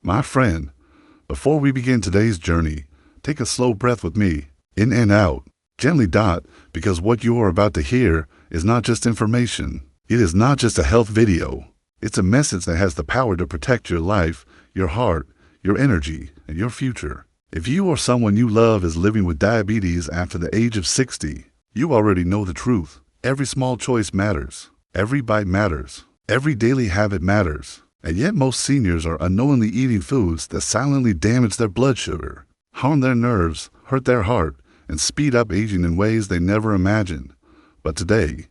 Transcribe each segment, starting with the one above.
My friend, before we begin today's journey, take a slow breath with me, in and out, gently because what you are about to hear is not just information. It is not just a health video. It's a message that has the power to protect your life, your heart, your energy, and your future. If you or someone you love is living with diabetes after the age of 60, you already know the truth. Every small choice matters. Every bite matters. Every daily habit matters. And yet most seniors are unknowingly eating foods that silently damage their blood sugar, harm their nerves, hurt their heart, and speed up aging in ways they never imagined. But today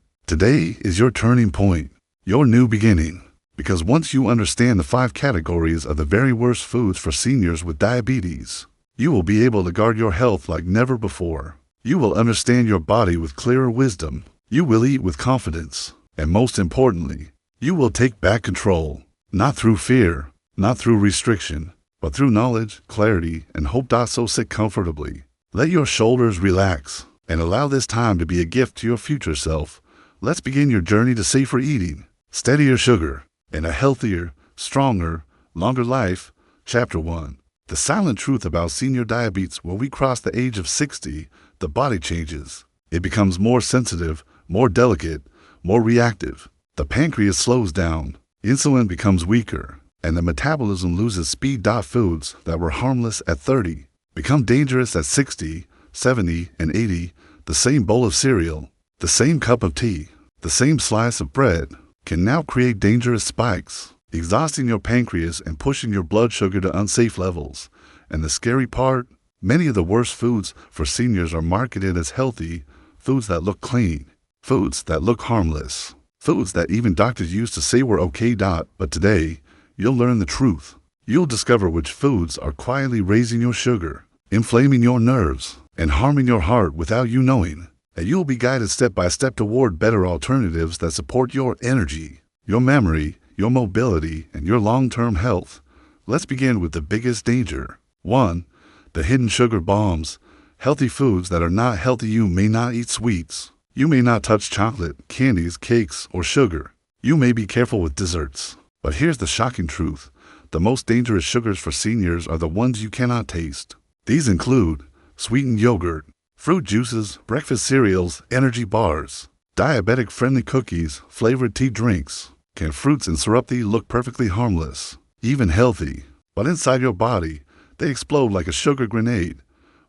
is your turning point, your new beginning. Because once you understand the 5 categories of the very worst foods for seniors with diabetes, you will be able to guard your health like never before. You will understand your body with clearer wisdom. You will eat with confidence. And most importantly, you will take back control. Not through fear, not through restriction, but through knowledge, clarity, and hope. So sit comfortably. Let your shoulders relax and allow this time to be a gift to your future self. Let's begin your journey to safer eating, steadier sugar, and a healthier, stronger, longer life. Chapter 1. The silent truth about senior diabetes. When we cross the age of 60, the body changes. It becomes more sensitive, more delicate, more reactive. The pancreas slows down. Insulin becomes weaker, and the metabolism loses speed. Foods that were harmless at 30 become dangerous at 60, 70, and 80. The same bowl of cereal, the same cup of tea, the same slice of bread can now create dangerous spikes, exhausting your pancreas and pushing your blood sugar to unsafe levels. And the scary part, many of the worst foods for seniors are marketed as healthy, foods that look clean, foods that look harmless. Foods that even doctors used to say were okay. But today, you'll learn the truth. You'll discover which foods are quietly raising your sugar, inflaming your nerves, and harming your heart without you knowing. And you'll be guided step by step toward better alternatives that support your energy, your memory, your mobility, and your long-term health. Let's begin with the biggest danger. 1. The hidden sugar bombs. Healthy foods that are not healthy. You may not eat sweets. You may not touch chocolate, candies, cakes, or sugar. You may be careful with desserts. But here's the shocking truth. The most dangerous sugars for seniors are the ones you cannot taste. These include sweetened yogurt, fruit juices, breakfast cereals, energy bars, diabetic-friendly cookies, flavored tea drinks. Can fruits and syrup look perfectly harmless, even healthy, but inside your body, they explode like a sugar grenade.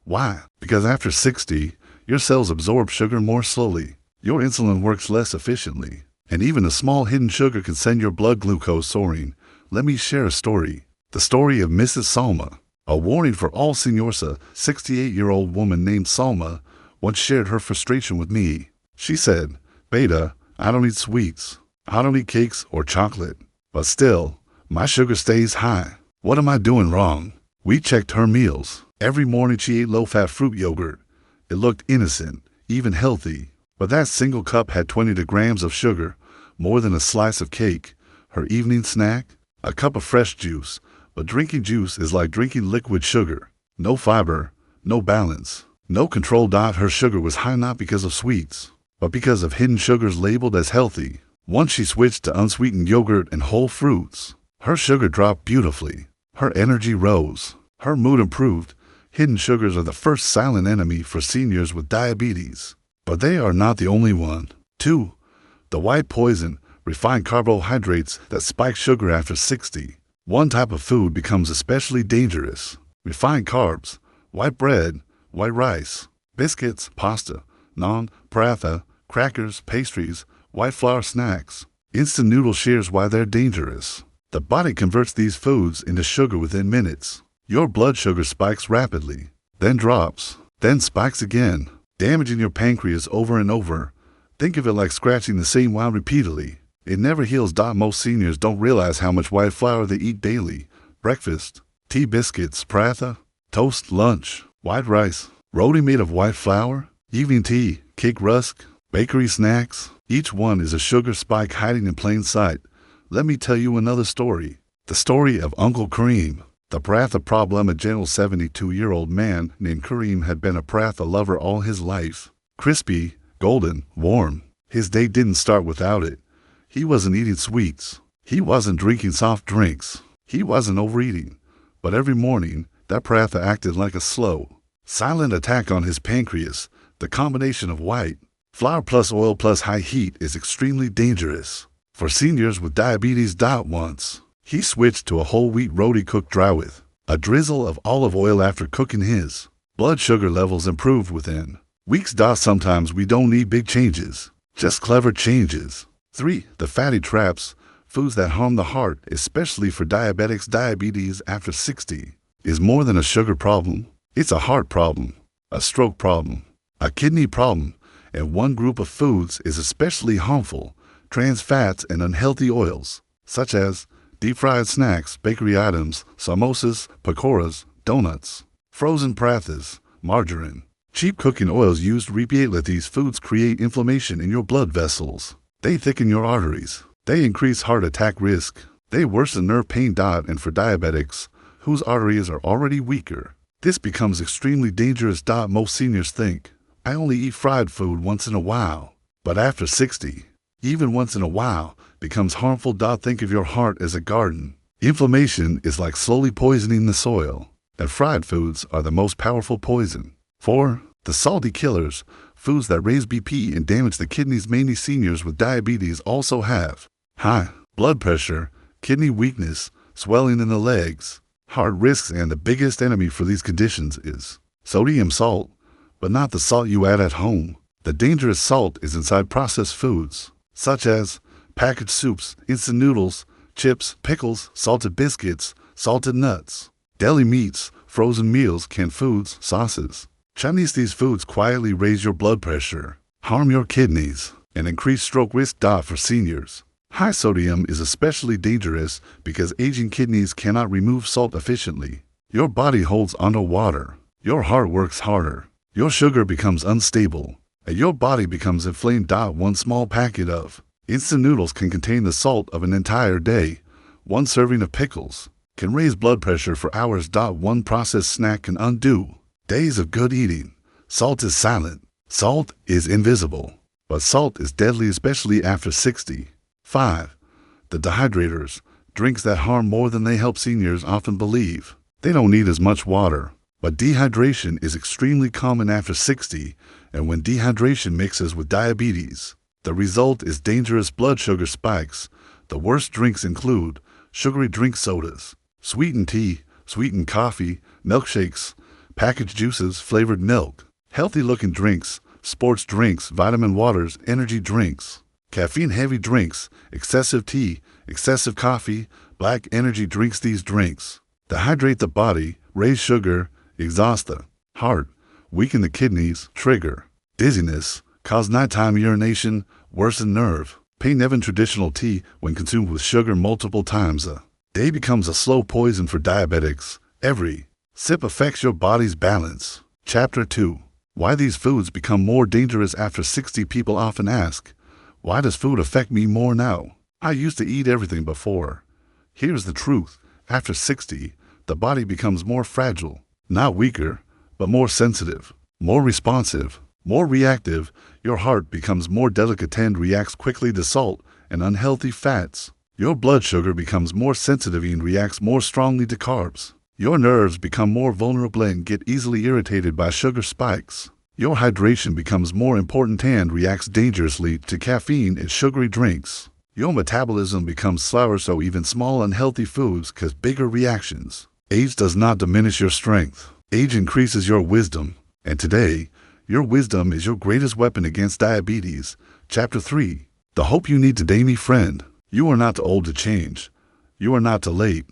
Why? Because after 60, your cells absorb sugar more slowly, your insulin works less efficiently, and even a small hidden sugar can send your blood glucose soaring. Let me share a story. The story of Mrs. Salma. A warning for all seniors. A 68-year-old woman named Salma once shared her frustration with me. She said, "Beta, I don't eat sweets. I don't eat cakes or chocolate. But still, my sugar stays high. What am I doing wrong?" We checked her meals. Every morning she ate low-fat fruit yogurt. It looked innocent, even healthy, but that single cup had 20 grams of sugar, more than a slice of cake. Her evening snack? A cup of fresh juice, but drinking juice is like drinking liquid sugar. No fiber, no balance, no control. Her sugar was high not because of sweets, but because of hidden sugars labeled as healthy. Once she switched to unsweetened yogurt and whole fruits, her sugar dropped beautifully. Her energy rose. Her mood improved. Hidden sugars are the first silent enemy for seniors with diabetes. But they are not the only one. 2. The white poison, refined carbohydrates that spike sugar after 60. One type of food becomes especially dangerous. Refined carbs, white bread, white rice, biscuits, pasta, naan, paratha, crackers, pastries, white flour snacks, instant noodle shares. Why they're dangerous. The body converts these foods into sugar within minutes. Your blood sugar spikes rapidly, then drops, then spikes again, damaging your pancreas over and over. Think of it like scratching the same wound repeatedly. It never heals. Most seniors don't realize how much white flour they eat daily. Breakfast, tea, biscuits, paratha, toast, lunch, white rice, roti made of white flour, evening tea, cake, rusk, bakery snacks. Each one is a sugar spike hiding in plain sight. Let me tell you another story. The story of Uncle Kareem. The paratha problem. A gentle 72-year-old man named Kareem had been a paratha lover all his life. Crispy, golden, warm. His day didn't start without it. He wasn't eating sweets. He wasn't drinking soft drinks. He wasn't overeating. But every morning, that paratha acted like a slow, silent attack on his pancreas. The combination of white flour plus oil plus high heat is extremely dangerous. For seniors with diabetes. Once, he switched to a whole wheat roti cooked dry with a drizzle of olive oil after cooking. His blood sugar levels improved within weeks. Sometimes we don't need big changes, just clever changes. 3. The fatty traps, foods that harm the heart, especially for diabetics. Diabetes after 60 is more than a sugar problem. It's a heart problem, a stroke problem, a kidney problem, and one group of foods is especially harmful: trans fats and unhealthy oils, such as deep-fried snacks, bakery items, samosas, pakoras, donuts, frozen parathas, margarine, cheap cooking oils used repeatedly. These foods create inflammation in your blood vessels. They thicken your arteries. They increase heart attack risk. They worsen nerve pain. And for diabetics, whose arteries are already weaker, this becomes extremely dangerous. Most seniors think, I only eat fried food once in a while. But after 60, even once in a while becomes harmful. Think of your heart as a garden. Inflammation is like slowly poisoning the soil, and fried foods are the most powerful poison. 4. The salty killers, foods that raise BP and damage the kidneys. Many seniors with diabetes also have high blood pressure, kidney weakness, swelling in the legs, heart risks, and the biggest enemy for these conditions is sodium salt, but not the salt you add at home. The dangerous salt is inside processed foods, such as packaged soups, instant noodles, chips, pickles, salted biscuits, salted nuts, deli meats, frozen meals, canned foods, sauces, chutneys. These foods quietly raise your blood pressure, harm your kidneys, and increase stroke risk. For seniors, high sodium is especially dangerous because aging kidneys cannot remove salt efficiently. Your body holds onto water. Your heart works harder. Your sugar becomes unstable, and your body becomes inflamed. One small packet of instant noodles can contain the salt of an entire day. One serving of pickles can raise blood pressure for hours. One processed snack can undo days of good eating. Salt is silent. Salt is invisible. But salt is deadly, especially after 60. 5. The dehydrators, drinks that harm more than they help. Seniors often believe they don't need as much water, but dehydration is extremely common after 60, and when dehydration mixes with diabetes, the result is dangerous blood sugar spikes. The worst drinks include sugary drink sodas, sweetened tea, sweetened coffee, milkshakes, packaged juices, flavored milk, healthy-looking drinks, sports drinks, vitamin waters, energy drinks, caffeine-heavy drinks, excessive tea, excessive coffee, black energy drinks. These drinks dehydrate the body, raise sugar, exhaust the heart, weaken the kidneys, trigger dizziness, cause nighttime urination, worsen nerve pain. Even traditional tea, when consumed with sugar multiple times a day, becomes a slow poison for diabetics. Every sip affects your body's balance. Chapter 2. Why these foods become more dangerous after 60. People often ask, why does food affect me more now? I used to eat everything before. Here's the truth. After 60, the body becomes more fragile, not weaker, but more sensitive, more responsive, more reactive. Your heart becomes more delicate and reacts quickly to salt and unhealthy fats. Your blood sugar becomes more sensitive and reacts more strongly to carbs. Your nerves become more vulnerable and get easily irritated by sugar spikes. Your hydration becomes more important and reacts dangerously to caffeine and sugary drinks. Your metabolism becomes slower, so even small unhealthy foods cause bigger reactions. Age does not diminish your strength. Age increases your wisdom. And today, your wisdom is your greatest weapon against diabetes. Chapter 3. The hope you need today, my friend. You are not too old to change. You are not too late.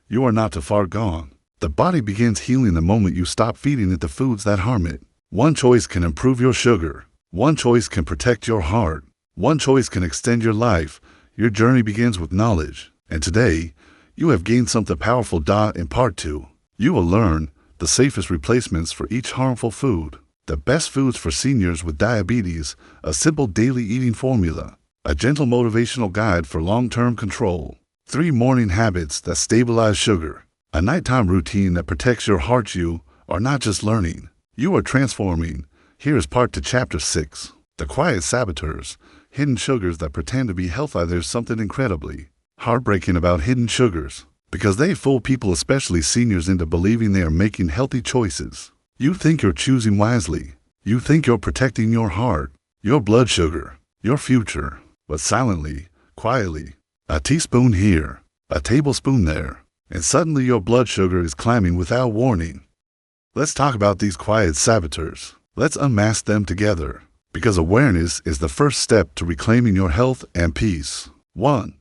You are not too far gone. The body begins healing the moment you stop feeding it the foods that harm it. One choice can improve your sugar. One choice can protect your heart. One choice can extend your life. Your journey begins with knowledge. And today, you have gained something powerful. In part 2, you will learn the safest replacements for each harmful food, the best foods for seniors with diabetes, a simple daily eating formula, a gentle motivational guide for long-term control, 3 morning habits that stabilize sugar, a nighttime routine that protects your heart. You are not just learning, you are transforming. Here is part 2, Chapter 6. The quiet saboteurs, hidden sugars that pretend to be healthy. There's something incredibly heartbreaking about hidden sugars. because they fool people, especially seniors, into believing they are making healthy choices. You think you're choosing wisely. You think you're protecting your heart, your blood sugar, your future. But silently, quietly, a teaspoon here, a tablespoon there, and suddenly your blood sugar is climbing without warning. Let's talk about these quiet saboteurs. Let's unmask them together, because awareness is the first step to reclaiming your health and peace. 1.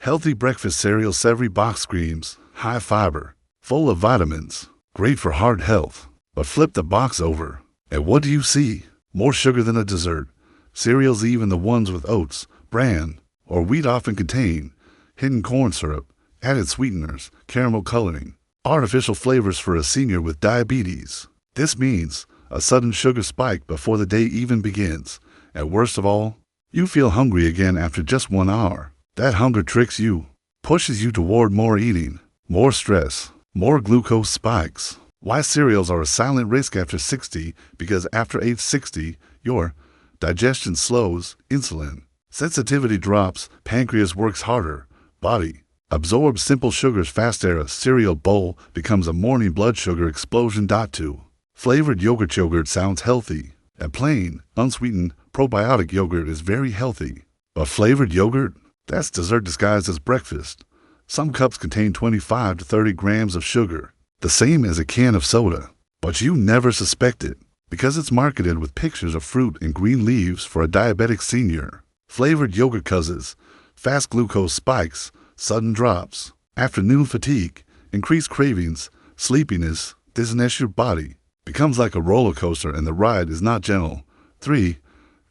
Healthy breakfast cereal. Every box screams, high fiber, full of vitamins, great for heart health. But flip the box over, and what do you see? More sugar than a dessert. Cereals, even the ones with oats, bran, or wheat, often contain hidden corn syrup, added sweeteners, caramel coloring, artificial flavors for a senior with diabetes. This means a sudden sugar spike before the day even begins. And worst of all, you feel hungry again after just 1 hour. That hunger tricks you, pushes you toward more eating, more stress, more glucose spikes. Why cereals are a silent risk after 60? Because after age 60, your digestion slows, insulin sensitivity drops, pancreas works harder, body absorbs simple sugars faster. A cereal bowl becomes a morning blood sugar explosion. 2. Flavored yogurt. Yogurt sounds healthy, and plain, unsweetened, probiotic yogurt is very healthy. But flavored yogurt? That's dessert disguised as breakfast. Some cups contain 25 to 30 grams of sugar, the same as a can of soda. But you never suspect it, because it's marketed with pictures of fruit and green leaves for a diabetic senior. Flavored yogurt causes fast glucose spikes, sudden drops, afternoon fatigue, increased cravings, sleepiness, dizziness. Your body becomes like a roller coaster, and the ride is not gentle. 3.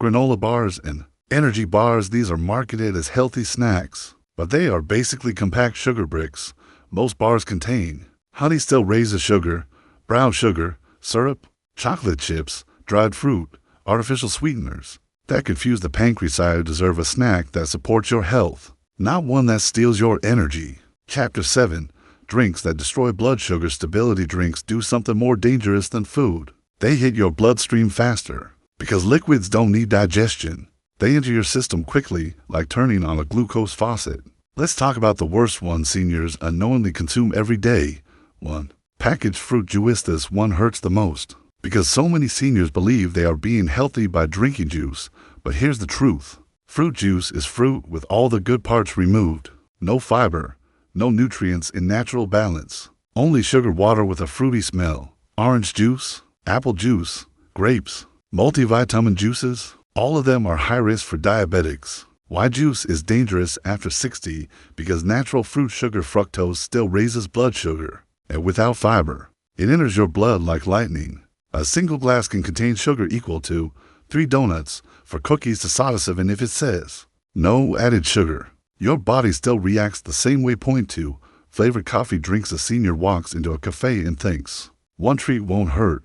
Granola bars and energy bars. These are marketed as healthy snacks, but they are basically compact sugar bricks. Most bars contain honey still raises sugar, brown sugar, syrup, chocolate chips, dried fruit, artificial sweeteners that confuse the pancreas. You deserve a snack that supports your health, not one that steals your energy. Chapter 7. Drinks that destroy blood sugar. Stability drinks do something more dangerous than food. They hit your bloodstream faster, because liquids don't need digestion. They enter your system quickly, like turning on a glucose faucet. Let's talk about the worst one seniors unknowingly consume every day. 1. Packaged fruit juice. This one hurts the most, because so many seniors believe they are being healthy by drinking juice. But here's the truth. Fruit juice is fruit with all the good parts removed. No fiber, no nutrients in natural balance. Only sugar water with a fruity smell. Orange juice, apple juice, grapes, multivitamin juices, all of them are high risk for diabetics. Why juice is dangerous after 60? Because natural fruit sugar fructose still raises blood sugar. And without fiber, it enters your blood like lightning. A single glass can contain sugar equal to 3 donuts for cookies to soda. 7. If it says no added sugar, your body still reacts the same way. 2. Flavored coffee drinks. A senior walks into a cafe and thinks one treat won't hurt,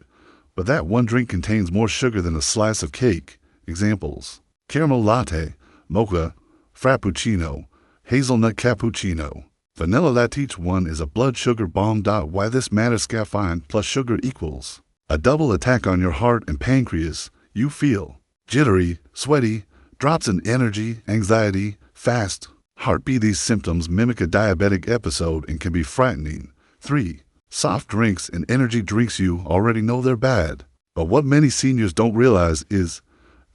but that one drink contains more sugar than a slice of cake. Examples: caramel latte, mocha, frappuccino, hazelnut cappuccino, vanilla latte. Each one is a blood sugar bomb. Why this matters? Caffeine plus sugar equals a double attack on your heart and pancreas. You feel jittery, sweaty, drops in energy, anxiety, fast heartbeat. These symptoms mimic a diabetic episode and can be frightening. 3. Soft drinks and energy drinks. You already know they're bad, but what many seniors don't realize is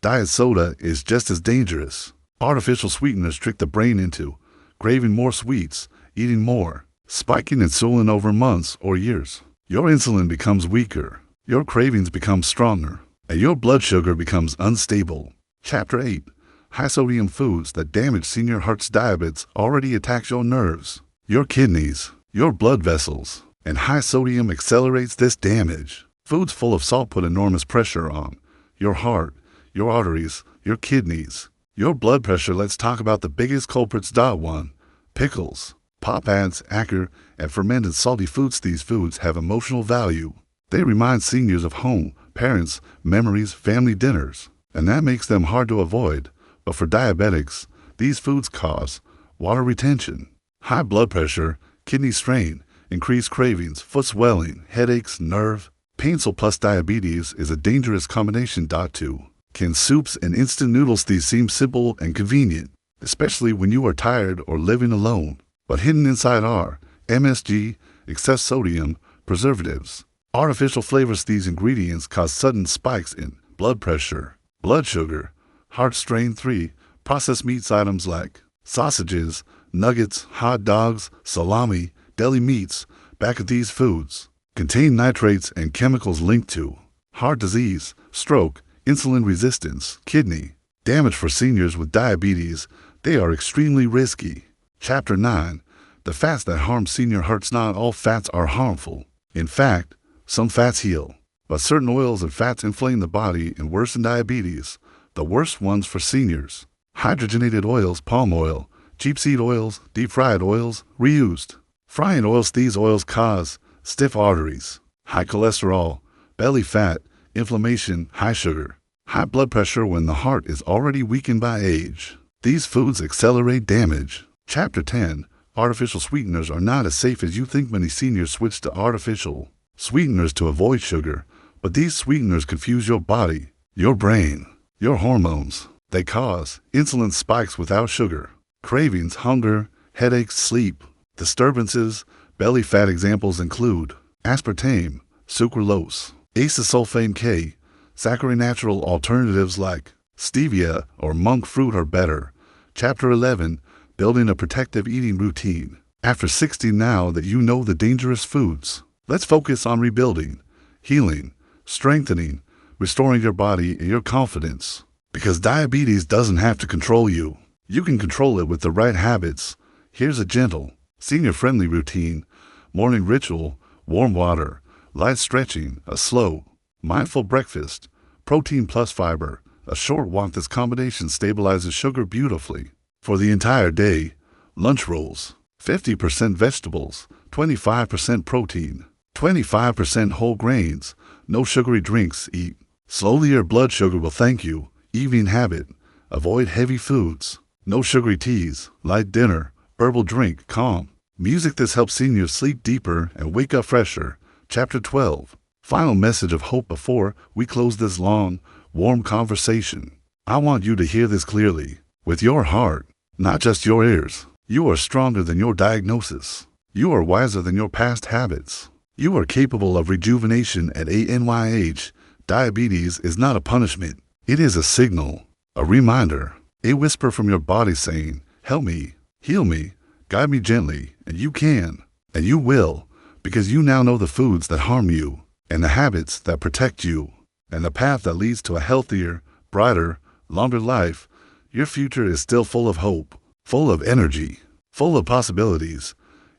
diet soda is just as dangerous. Artificial sweeteners trick the brain into craving more sweets, eating more, spiking insulin over months or years. Your insulin becomes weaker, your cravings become stronger, and your blood sugar becomes unstable. Chapter 8. High sodium foods that damage senior hearts. Diabetes already attacks your nerves, your kidneys, your blood vessels, and high sodium accelerates this damage. Foods full of salt put enormous pressure on your heart, your arteries, your kidneys, your blood pressure. Let's talk about the biggest culprits. 1. Pickles, pop ads, acre, and fermented salty foods. These foods have emotional value. They remind seniors of home, parents, memories, family dinners, and that makes them hard to avoid. But for diabetics, these foods cause water retention, high blood pressure, kidney strain, increased cravings, foot swelling, headaches, nerve pain. So plus diabetes is a dangerous combination. 2. Canned soups and instant noodles. These seem simple and convenient, especially when you are tired or living alone. But hidden inside are MSG, excess sodium, preservatives. Artificial flavors. These ingredients cause sudden spikes in blood pressure, blood sugar, heart strain. 3. Processed meats. Items like sausages, nuggets, hot dogs, salami, deli meats. Back of these foods contain nitrates and chemicals linked to heart disease, stroke, insulin resistance, kidney damage. For seniors with diabetes, they are extremely risky. Chapter 9. The fats that harm senior hearts. Not all fats are harmful. In fact, some fats heal, but certain oils and fats inflame the body and worsen diabetes. The worst ones for seniors: hydrogenated oils, palm oil, cheap seed oils, deep-fried oils, reused frying oils. These oils cause stiff arteries, high cholesterol, belly fat, inflammation, high sugar, high blood pressure when the heart is already weakened by age. These foods accelerate damage. Chapter 10. Artificial sweeteners are not as safe as you think. Many seniors switch to artificial sweeteners to avoid sugar, but these sweeteners confuse your body, your brain, your hormones. They cause insulin spikes without sugar, cravings, hunger, headaches, sleep disturbances, belly fat. Examples include aspartame, sucralose, acesulfame K. Saccharine. Natural alternatives like stevia or monk fruit are better. Chapter 11. Building a protective eating routine. After 60, now that you know the dangerous foods, let's focus on rebuilding, healing, strengthening, restoring your body and your confidence. Because diabetes doesn't have to control you. You can control it with the right habits. Here's a gentle, senior-friendly routine: morning ritual, warm water, light stretching, a slow, mindful breakfast, protein plus fiber, a short walk. This combination stabilizes sugar beautifully. For the entire day, lunch rolls, 50% vegetables, 25% protein, 25% whole grains, no sugary drinks. Eat slowly, your blood sugar will thank you. Evening habit: avoid heavy foods, no sugary teas, light dinner, herbal drink, calm music. This helps seniors sleep deeper and wake up fresher. Chapter 12. Final message of hope. Before we close this long, warm conversation, I want you to hear this clearly, with your heart, not just your ears. You are stronger than your diagnosis. You are wiser than your past habits. You are capable of rejuvenation at ANYH. Diabetes is not a punishment. It is a signal, a reminder, a whisper from your body saying, help me, heal me, guide me gently. And you can, and you will, because you now know the foods that harm you, and the habits that protect you, and the path that leads to a healthier, brighter, longer life. Your future is still full of hope, full of energy, full of possibilities.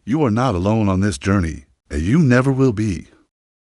You are not alone on this journey, and you never will be.